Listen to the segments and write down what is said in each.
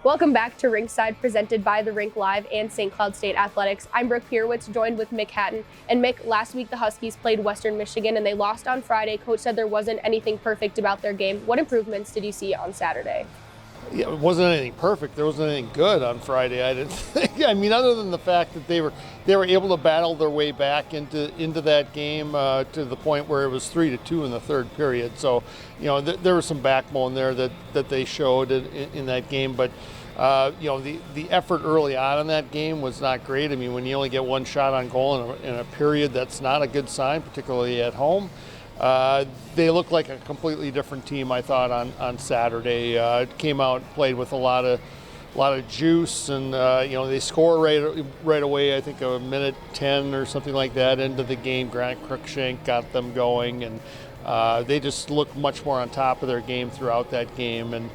Welcome back to Rinkside, presented by the Rink Live and St. Cloud State Athletics. I'm Brooke Pierwitz, joined with Mick Hatton. And Mick, last week the Huskies played Western Michigan and they lost on Friday. Coach said there wasn't anything perfect about their game. What improvements did you see on Saturday? Yeah, it wasn't anything perfect. There wasn't anything good on Friday, I didn't think. I mean, other than the fact that they were able to battle their way back into that game to the point where it was 3-2 in the third period. So, there was some backbone there that they showed in that game. But, the effort early on in that game was not great. I mean, when you only get one shot on goal in a period, that's not a good sign, particularly at home. They looked like a completely different team, I thought, on Saturday. Came out and played with a lot of juice, and they score right away. I think a minute 10 or something like that into the game. Grant Cruikshank got them going, and they just looked much more on top of their game throughout that game and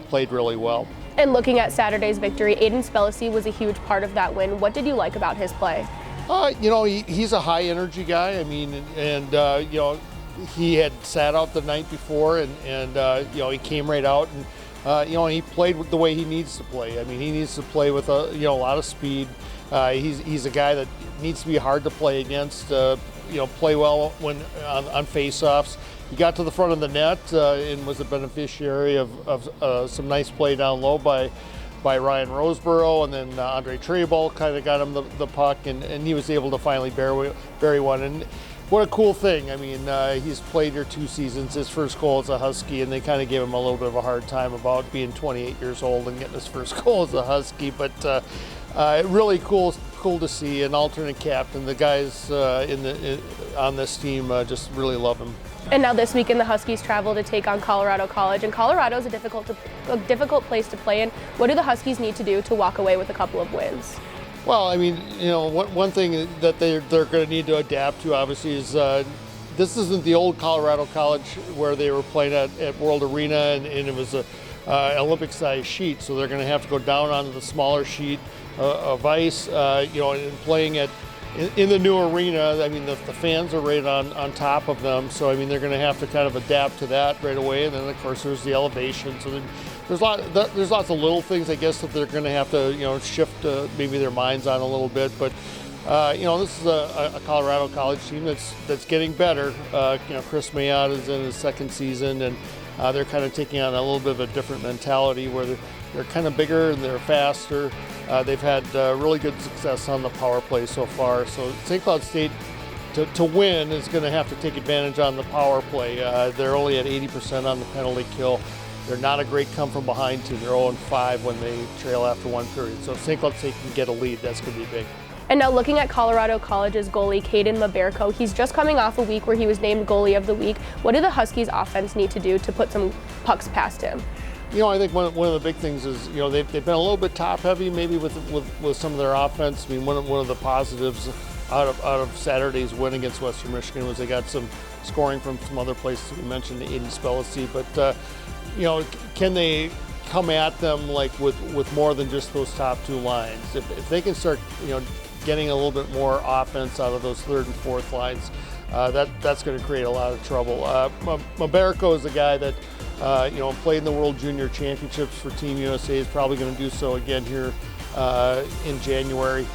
played really well. And looking at Saturday's victory, Aiden Spellacy was a huge part of that win. What did you like about his play? He's a high energy guy. I mean, and he had sat out the night before, and he came right out, and he played the way he needs to play. I mean, he needs to play with a lot of speed. He's a guy that needs to be hard to play against. Play well when on face-offs. He got to the front of the net and was a beneficiary of some nice play down low by Ryan Roseborough, and then Andre Trebol kind of got him the puck, and he was able to finally bury one. And what a cool thing. I mean, he's played here 2 seasons. His first goal as a Husky, and they kind of gave him a little bit of a hard time about being 28 years old and getting his first goal as a Husky. But really cool to see an alternate captain. The guys on this team just really love him. And now this weekend, the Huskies travel to take on Colorado College, and Colorado is a difficult place to play in. What do the Huskies need to do to walk away with a couple of wins? Well, I mean, one thing that they're going to need to adapt to, obviously, is this isn't the old Colorado College where they were playing at World Arena, and it was an Olympic-sized sheet. So they're going to have to go down onto the smaller sheet of ice, and playing in the new arena. I mean, the fans are right on top of them, so I mean they're going to have to kind of adapt to that right away. And then of course there's the elevation. So there's lots of little things, I guess, that they're going to have to shift maybe their minds on a little bit. But this is a Colorado College team that's getting better. Chris Mayotte is in his second season, and they're kind of taking on a little bit of a different mentality where they're kind of bigger and they're faster. They've had really good success on the power play so far. So St. Cloud State, to win, is going to have to take advantage on the power play. They're only at 80% on the penalty kill. They're not a great come from behind team. They're 0-5 when they trail after one period. So if St. Cloud State can get a lead, that's going to be big. And now looking at Colorado College's goalie, Caden Maberko, he's just coming off a week where he was named goalie of the week. What do the Huskies offense need to do to put some pucks past him? I think one of the big things is, they've been a little bit top heavy maybe with some of their offense. I mean, one of the positives out of Saturday's win against Western Michigan was they got some scoring from some other places. We mentioned Aiden Spellacy, but can they come at them like with more than just those top 2 lines? If they can start getting a little bit more offense out of those third and fourth lines, that's going to create a lot of trouble. Maberko is a guy that played in the World Junior Championships for Team USA. Is probably going to do so again here in January.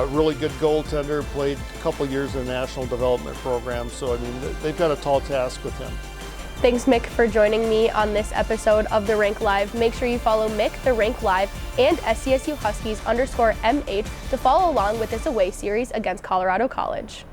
Really good goaltender. Played a couple years in the National Development Program. So I mean, they've got a tall task with him. Thanks, Mick, for joining me on this episode of The Rink Live. Make sure you follow Mick, The Rink Live, and SCSU Huskies _MH to follow along with this away series against Colorado College.